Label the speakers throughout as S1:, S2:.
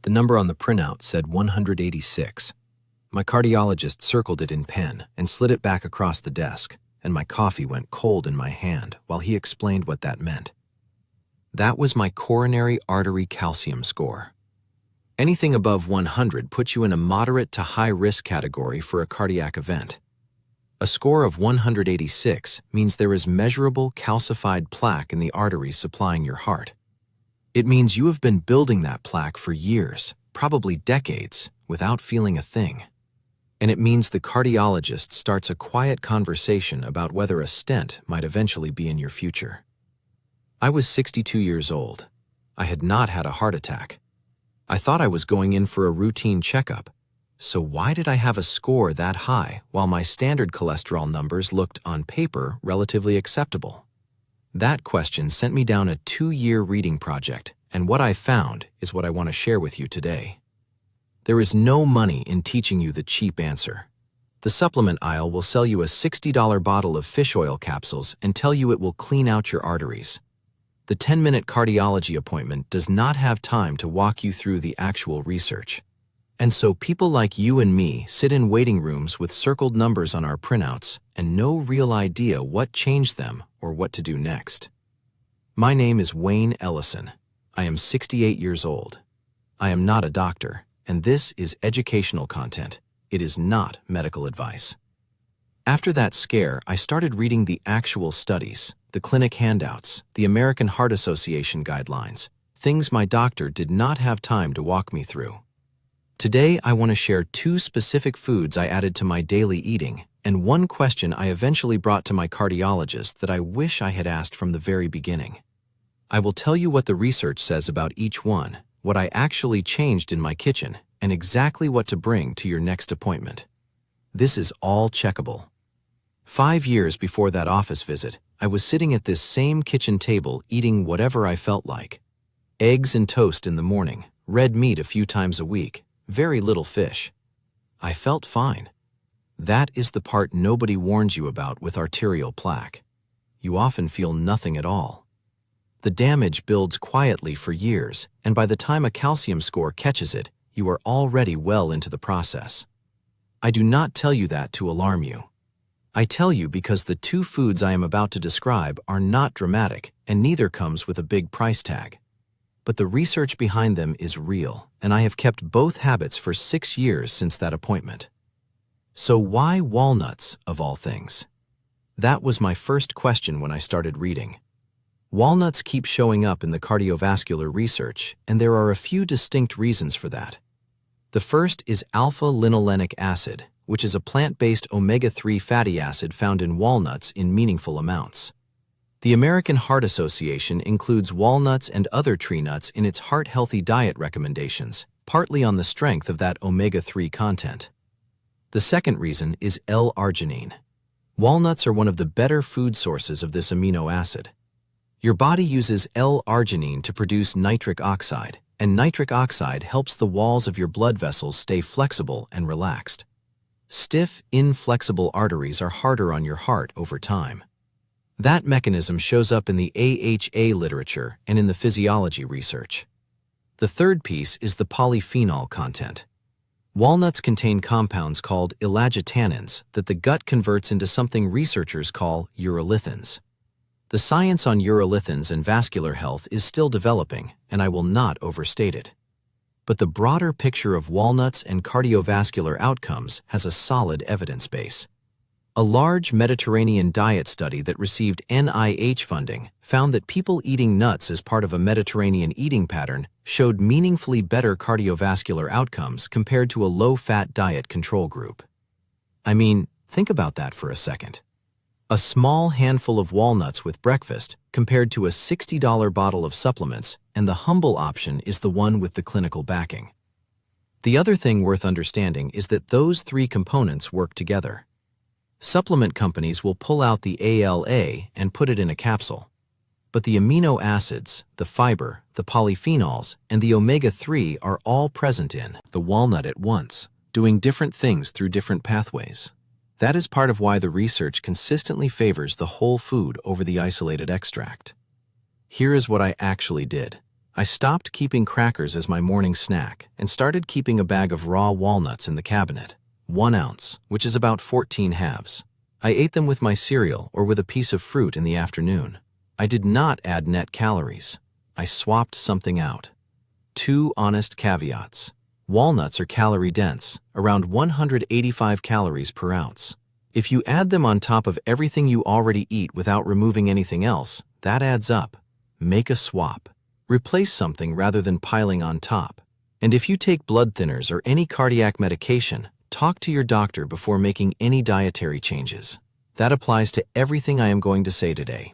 S1: The number on the printout said 186. My cardiologist circled it in pen and slid it back across the desk, and my coffee went cold in my hand while he explained what that meant. That was my coronary artery calcium score. Anything above 100 puts you in a moderate to high risk category for a cardiac event. A score of 186 means there is measurable calcified plaque in the arteries supplying your heart. It means you have been building that plaque for years, probably decades, without feeling a thing. And it means the cardiologist starts a quiet conversation about whether a stent might eventually be in your future. I was 62 years old. I had not had a heart attack. I thought I was going in for a routine checkup. So why did I have a score that high while my standard cholesterol numbers looked, on paper, relatively acceptable? That question sent me down a 2-year reading project, and what I found is what I want to share with you today. There is no money in teaching you the cheap answer. The supplement aisle will sell you a $60 bottle of fish oil capsules and tell you it will clean out your arteries. The 10-minute cardiology appointment does not have time to walk you through the actual research. And so people like you and me sit in waiting rooms with circled numbers on our printouts and no real idea what changed them or what to do next. My name is Wayne Ellison. I am 68 years old. I am not a doctor, and this is educational content. It is not medical advice. After that scare, I started reading the actual studies, the clinic handouts, the American Heart Association guidelines, things my doctor did not have time to walk me through. Today, I want to share 2 specific foods I added to my daily eating and one question I eventually brought to my cardiologist that I wish I had asked from the very beginning. I will tell you what the research says about each one, what I actually changed in my kitchen, and exactly what to bring to your next appointment. This is all checkable. 5 years before that office visit, I was sitting at this same kitchen table eating whatever I felt like. Eggs and toast in the morning, red meat a few times a week, very little fish. I felt fine. That is the part nobody warns you about with arterial plaque. You often feel nothing at all. The damage builds quietly for years, and by the time a calcium score catches it, you are already well into the process. I do not tell you that to alarm you. I tell you because the 2 foods I am about to describe are not dramatic, and neither comes with a big price tag. But the research behind them is real, and I have kept both habits for 6 years since that appointment. So why walnuts, of all things? That was my first question when I started reading. Walnuts keep showing up in the cardiovascular research, and there are a few distinct reasons for that. The first is alpha-linolenic acid, which is a plant-based omega-3 fatty acid found in walnuts in meaningful amounts. The American Heart Association includes walnuts and other tree nuts in its heart-healthy diet recommendations, partly on the strength of that omega-3 content. The second reason is L-arginine. Walnuts are one of the better food sources of this amino acid. Your body uses L-arginine to produce nitric oxide, and nitric oxide helps the walls of your blood vessels stay flexible and relaxed. Stiff, inflexible arteries are harder on your heart over time. That mechanism shows up in the AHA literature and in the physiology research. The third piece is the polyphenol content. Walnuts contain compounds called elagitannins that the gut converts into something researchers call urolithins. The science on urolithins and vascular health is still developing, and I will not overstate it. But the broader picture of walnuts and cardiovascular outcomes has a solid evidence base. A large Mediterranean diet study that received NIH funding found that people eating nuts as part of a Mediterranean eating pattern showed meaningfully better cardiovascular outcomes compared to a low-fat diet control group. I mean, think about that for a second. A small handful of walnuts with breakfast compared to a $60 bottle of supplements, and the humble option is the one with the clinical backing. The other thing worth understanding is that those 3 components work together. Supplement companies will pull out the ALA and put it in a capsule. But the amino acids, the fiber, the polyphenols, and the omega-3 are all present in the walnut at once, doing different things through different pathways. That is part of why the research consistently favors the whole food over the isolated extract. Here is what I actually did. I stopped keeping crackers as my morning snack and started keeping a bag of raw walnuts in the cabinet, 1 ounce, which is about 14 halves. I ate them with my cereal or with a piece of fruit in the afternoon. I did not add net calories. I swapped something out. 2 honest caveats. Walnuts are calorie-dense, around 185 calories per ounce. If you add them on top of everything you already eat without removing anything else, that adds up. Make a swap. Replace something rather than piling on top. And if you take blood thinners or any cardiac medication, talk to your doctor before making any dietary changes. That applies to everything I am going to say today.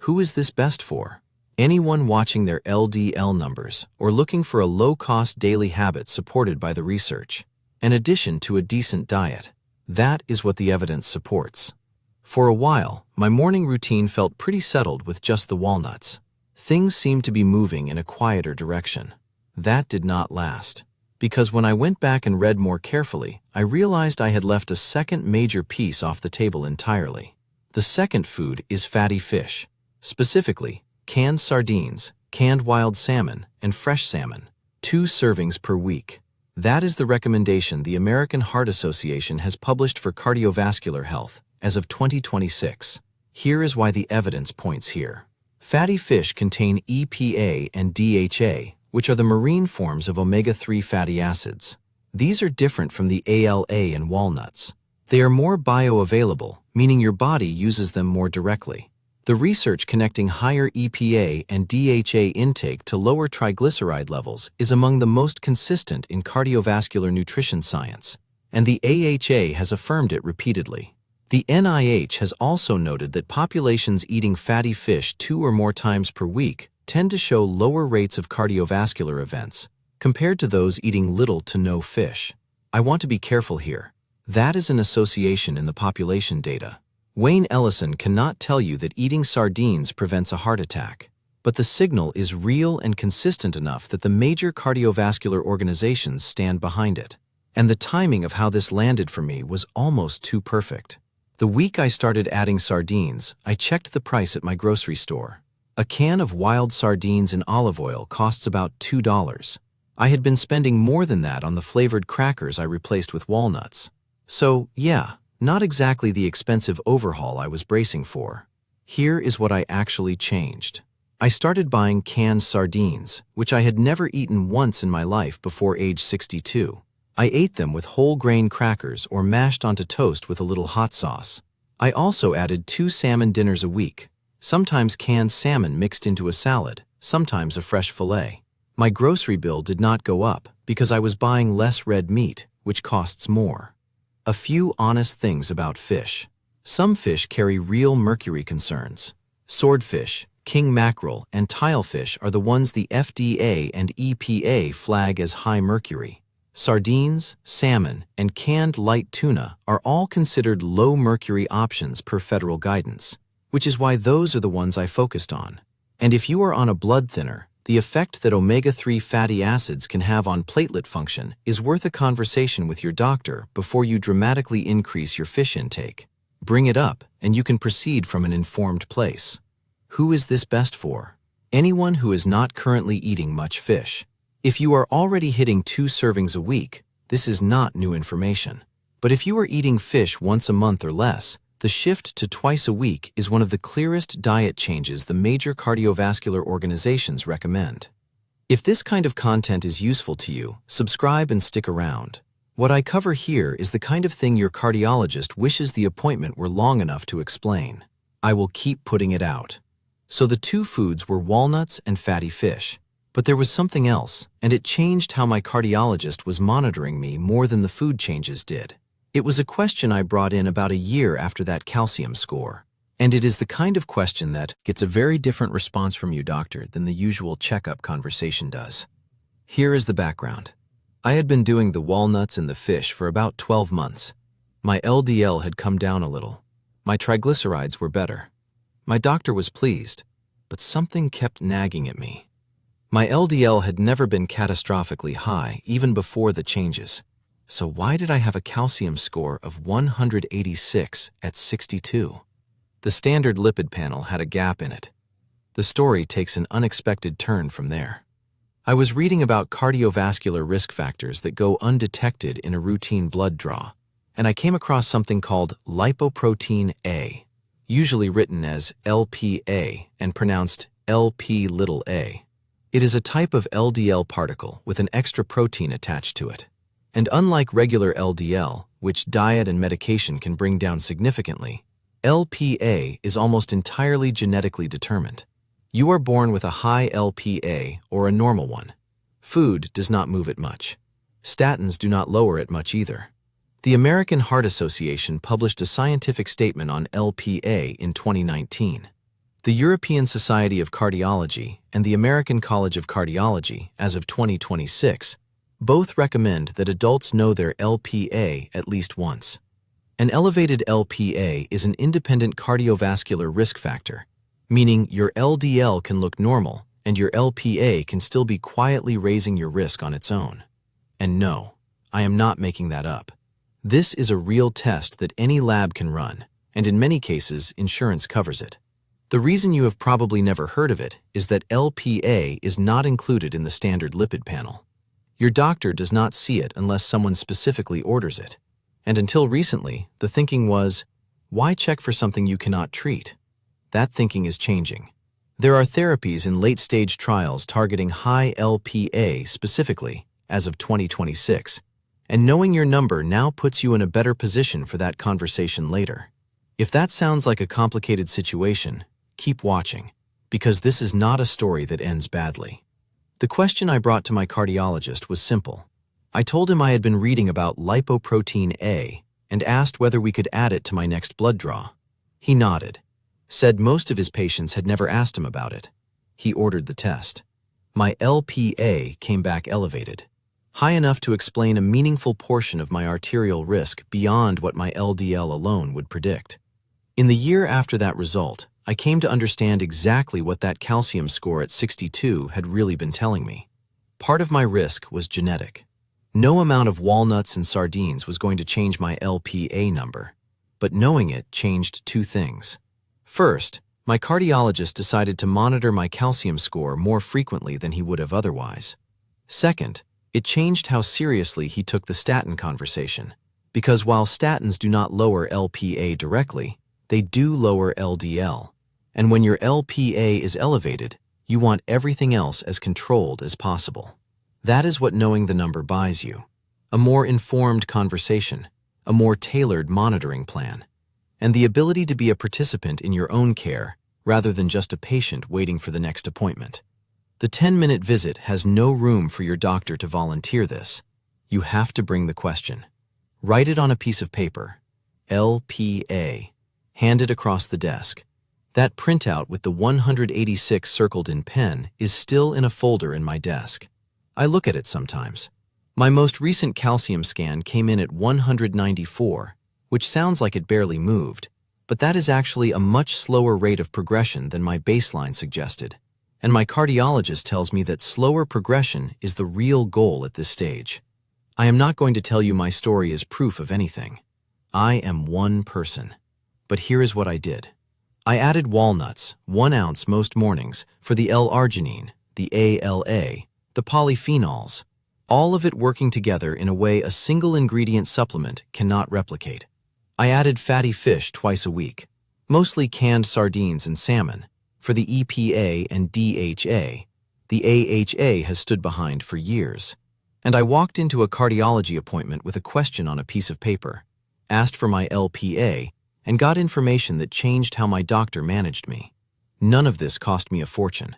S1: Who is this best for? Anyone watching their LDL numbers or looking for a low-cost daily habit supported by the research, in addition to a decent diet. That is what the evidence supports. For a while, my morning routine felt pretty settled with just the walnuts. Things seemed to be moving in a quieter direction. That did not last, because when I went back and read more carefully, I realized I had left a second major piece off the table entirely. The second food is fatty fish, specifically canned sardines, canned wild salmon, and fresh salmon, 2 servings per week. That is the recommendation the American Heart Association has published for cardiovascular health as of 2026. Here is why the evidence points here. Fatty fish contain EPA and DHA, which are the marine forms of omega-3 fatty acids. These are different from the ALA in walnuts. They are more bioavailable, meaning your body uses them more directly. The research connecting higher EPA and DHA intake to lower triglyceride levels is among the most consistent in cardiovascular nutrition science, and the AHA has affirmed it repeatedly. The NIH has also noted that populations eating fatty fish 2 or more times per week tend to show lower rates of cardiovascular events compared to those eating little to no fish. I want to be careful here. That is an association in the population data. Wayne Ellison cannot tell you that eating sardines prevents a heart attack, but the signal is real and consistent enough that the major cardiovascular organizations stand behind it. And the timing of how this landed for me was almost too perfect. The week I started adding sardines, I checked the price at my grocery store. A can of wild sardines in olive oil costs about $2. I had been spending more than that on the flavored crackers I replaced with walnuts. So, yeah, not exactly the expensive overhaul I was bracing for. Here is what I actually changed. I started buying canned sardines, which I had never eaten once in my life before age 62. I ate them with whole grain crackers or mashed onto toast with a little hot sauce. I also added 2 salmon dinners a week, sometimes canned salmon mixed into a salad, sometimes a fresh fillet. My grocery bill did not go up because I was buying less red meat, which costs more. A few honest things about fish. Some fish carry real mercury concerns. Swordfish, king mackerel, and tilefish are the ones the FDA and EPA flag as high mercury. Sardines, salmon, and canned light tuna are all considered low mercury options per federal guidance, which is why those are the ones I focused on. And if you are on a blood thinner, the effect that omega-3 fatty acids can have on platelet function is worth a conversation with your doctor before you dramatically increase your fish intake. Bring it up, and you can proceed from an informed place. Who is this best for? Anyone who is not currently eating much fish. If you are already hitting 2 servings a week, this is not new information. But if you are eating fish once a month or less, the shift to twice a week is one of the clearest diet changes the major cardiovascular organizations recommend. If this kind of content is useful to you, subscribe and stick around. What I cover here is the kind of thing your cardiologist wishes the appointment were long enough to explain. I will keep putting it out. So the 2 foods were walnuts and fatty fish. But there was something else, and it changed how my cardiologist was monitoring me more than the food changes did. It was a question I brought in about a year after that calcium score. And it is the kind of question that gets a very different response from you, doctor, than the usual checkup conversation does. Here is the background. I had been doing the walnuts and the fish for about 12 months. My LDL had come down a little. My triglycerides were better. My doctor was pleased, but something kept nagging at me. My LDL had never been catastrophically high, even before the changes. So why did I have a calcium score of 186 at 62? The standard lipid panel had a gap in it. The story takes an unexpected turn from there. I was reading about cardiovascular risk factors that go undetected in a routine blood draw, and I came across something called lipoprotein A, usually written as LPA and pronounced LP(a). It is a type of LDL particle with an extra protein attached to it. And unlike regular LDL, which diet and medication can bring down significantly, LPA is almost entirely genetically determined. You are born with a high LPA or a normal one. Food does not move it much. Statins do not lower it much either. The American Heart Association published a scientific statement on LPA in 2019. The European Society of Cardiology and the American College of Cardiology, as of 2026, both recommend that adults know their LPA at least once. An elevated LPA is an independent cardiovascular risk factor, meaning your LDL can look normal and your LPA can still be quietly raising your risk on its own. And no, I am not making that up. This is a real test that any lab can run, and in many cases, insurance covers it. The reason you have probably never heard of it is that LPA is not included in the standard lipid panel. Your doctor does not see it unless someone specifically orders it. And until recently, the thinking was, why check for something you cannot treat? That thinking is changing. There are therapies in late-stage trials targeting high LPA specifically, as of 2026, and knowing your number now puts you in a better position for that conversation later. If that sounds like a complicated situation, keep watching, because this is not a story that ends badly. The question I brought to my cardiologist was simple. I told him I had been reading about lipoprotein A and asked whether we could add it to my next blood draw. He nodded, said most of his patients had never asked him about it. He ordered the test. My LPA came back elevated, high enough to explain a meaningful portion of my arterial risk beyond what my LDL alone would predict. In the year after that result, I came to understand exactly what that calcium score at 62 had really been telling me. Part of my risk was genetic. No amount of walnuts and sardines was going to change my LPA number, but knowing it changed two things. First, my cardiologist decided to monitor my calcium score more frequently than he would have otherwise. Second, it changed how seriously he took the statin conversation, because while statins do not lower LPA directly, they do lower LDL. And when your LPA is elevated, you want everything else as controlled as possible. That is what knowing the number buys you. A more informed conversation, a more tailored monitoring plan, and the ability to be a participant in your own care rather than just a patient waiting for the next appointment. The 10-minute visit has no room for your doctor to volunteer this. You have to bring the question. Write it on a piece of paper. LPA. Hand it across the desk. That printout with the 186 circled in pen is still in a folder in my desk. I look at it sometimes. My most recent calcium scan came in at 194, which sounds like it barely moved, but that is actually a much slower rate of progression than my baseline suggested. And my cardiologist tells me that slower progression is the real goal at this stage. I am not going to tell you my story is proof of anything. I am one person. But here is what I did. I added walnuts, 1 ounce most mornings, for the L-arginine, the ALA, the polyphenols, all of it working together in a way a single ingredient supplement cannot replicate. I added fatty fish twice a week, mostly canned sardines and salmon, for the EPA and DHA. The AHA has stood behind for years. And I walked into a cardiology appointment with a question on a piece of paper, asked for my LPA, and got information that changed how my doctor managed me. None of this cost me a fortune.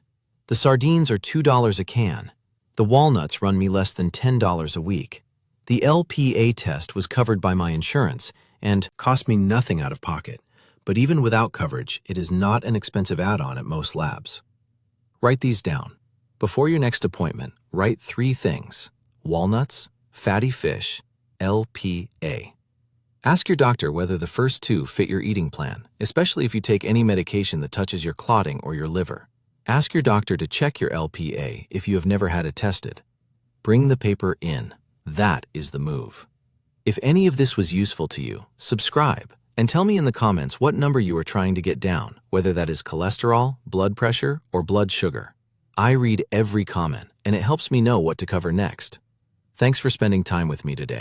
S1: The sardines are $2 a can. The walnuts run me less than $10 a week. The LPA test was covered by my insurance and cost me nothing out of pocket. But even without coverage, it is not an expensive add-on at most labs. Write these down. Before your next appointment, write 3 things: walnuts, fatty fish, LPA. Ask your doctor whether the first 2 fit your eating plan, especially if you take any medication that touches your clotting or your liver. Ask your doctor to check your LPA if you have never had it tested. Bring the paper in. That is the move. If any of this was useful to you, subscribe And tell me in the comments what number you are trying to get down, whether that is cholesterol, blood pressure, or blood sugar. I read every comment, and it helps me know what to cover next. Thanks for spending time with me today.